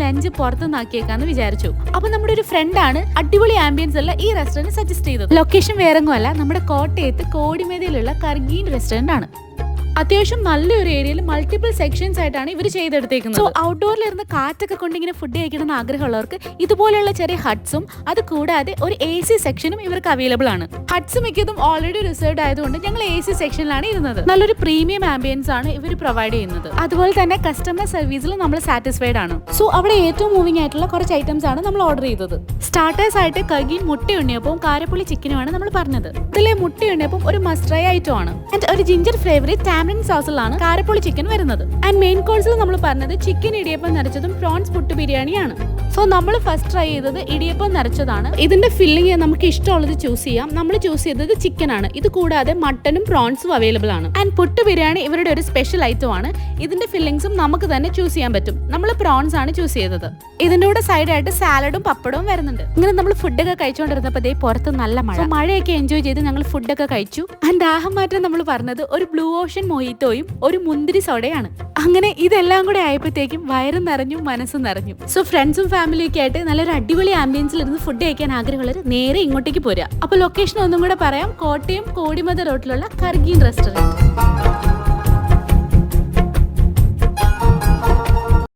Lunch പുറത്തുനിന്നാക്കിയേക്കാന്ന് വിചാരിച്ചു. അപ്പൊ നമ്മുടെ ഒരു ഫ്രണ്ടാണ് അടിപൊളി ആംബിയൻസ് ഉള്ള ഈ റെസ്റ്റോറന്റ് സജസ്റ്റ് ചെയ്തത്. ലൊക്കേഷൻ വേറെങ്ങുമല്ല, നമ്മുടെ കോട്ടയത്ത് കോടിമേതിയിലുള്ള കർഗീൻ റെസ്റ്റോറന്റ് ആണ്. അത്യാവശ്യം നല്ലൊരു ഏരിയയിൽ മൾട്ടിപ്പിൾ സെക്ഷൻസ് ആയിട്ടാണ് ഇവർ ചെയ്തെടുത്തേക്കുന്നത്. സോ ഔട്ട്ഡോറിലിരുന്ന് കാറ്റൊക്കെ കൊണ്ട് ഇങ്ങനെ ഫുഡ് കഴിക്കണമെന്ന് ആഗ്രഹമുള്ളവർക്ക് ഇതുപോലെയുള്ള ചെറിയ ഹട്ട്സും അത് കൂടാതെ ഒരു AC സെക്ഷനും ഇവർക്ക് അവൈലബിൾ ആണ്. ഹട്ട്സ് മിക്കതും ഓൾറെഡി റിസർവ്ഡ് ആയതുകൊണ്ട് ഞങ്ങൾ AC സെക്ഷനിലാണ് ഇരുന്നത്. നല്ലൊരു പ്രീമിയം ആംബിയൻസ് ആണ് ഇവർ പ്രൊവൈഡ് ചെയ്യുന്നത്. അതുപോലെ തന്നെ കസ്റ്റമർ സർവീസിൽ നമ്മൾ സാറ്റിസ്ഫൈഡ് ആണ്. സോ അവിടെ ഏറ്റവും മൂവിംഗ് ആയിട്ടുള്ള കുറച്ച് ഐറ്റംസ് ആണ് നമ്മൾ ഓർഡർ ചെയ്തത്. സ്റ്റാർട്ടേഴ്സ് ആയിട്ട് കർഗീൻ മുട്ടയുണ്ണിയപ്പവും കാരപ്പുളി ചിക്കനുമാണ് നമ്മൾ പറഞ്ഞത്. ഇതിലെ മുട്ടയുണ്ണിയപ്പം ഒരു മസ്റ്റ് ട്രൈ ഐറ്റം ആണ്. ആൻഡ് ഒരു ജിഞ്ചർ ഫ്ലേവറിൽ സോസിലാണ് കാരപ്പുളി ചിക്കൻ വരുന്നത്. ആൻഡ് മെയിൻ കോഴ്സിൽ നമ്മൾ പറഞ്ഞത് ചിക്കൻ ഇടിയപ്പം നിറച്ചതും പ്രോൺസ് പുട്ട് ബിരിയാണിയാണ്. സോ നമ്മൾ ഫസ്റ്റ് ട്രൈ ചെയ്തത് ഇടിയപ്പം നിറച്ചതാണ്. ഇതിന്റെ ഫില്ലിംഗ് നമുക്ക് ഇഷ്ടമുള്ളത് ചൂസ് ചെയ്യാം. നമ്മൾ ചൂസ് ചെയ്തത് ചിക്കൻ ആണ്. ഇത് കൂടാതെ മട്ടനും പ്രോൺസും അവൈലബിൾ ആണ്. ആൻഡ് പുട്ട് ബിരിയാണി ഇവരുടെ ഒരു സ്പെഷ്യൽ ഐറ്റം ആണ്. ഇതിന്റെ ഫില്ലിംഗ്സും നമുക്ക് തന്നെ ചൂസ് ചെയ്യാൻ പറ്റും. നമ്മൾ പ്രോൺസ് ആണ് ചൂസ് ചെയ്തത്. ഇതിന്റെ കൂടെ സൈഡായിട്ട് സാലഡും പപ്പടവും വരുന്നുണ്ട്. ഇങ്ങനെ നമ്മൾ ഫുഡൊക്കെ കഴിച്ചുകൊണ്ടിരുന്നപ്പോൾ പുറത്ത് നല്ല മഴയൊക്കെ എൻജോയ് ചെയ്ത് ഞങ്ങൾ ഫുഡൊക്കെ കഴിച്ചു. ആൻഡ് ദാഹം മാറ്റം നമ്മൾ പറഞ്ഞത് ഒരു ബ്ലൂ ഓഷൻ മൊയ്ത്തോയും ഒരു മുന്തിരി സോഡയാണ്. അങ്ങനെ ഇതെല്ലാം കൂടെ ആയപ്പോഴത്തേക്കും വയറും നിറഞ്ഞു, മനസ്സും നിറഞ്ഞു. സോ ഫ്രണ്ട്സും ഫാമിലിയൊക്കെ ആയിട്ട് നല്ലൊരു അടിപൊളി ആംബിയൻസിൽ ഇരുന്ന് ഫുഡ് കഴിക്കാൻ ആഗ്രഹമുള്ളവർ നേരെ ഇങ്ങോട്ടേക്ക് പോരാ. അപ്പോൾ ലൊക്കേഷൻ ഒന്നും കൂടെ പറയാം. കോട്ടയം കോടിമത റോഡിലുള്ള കർഗീൻ റെസ്റ്റോറന്റ്.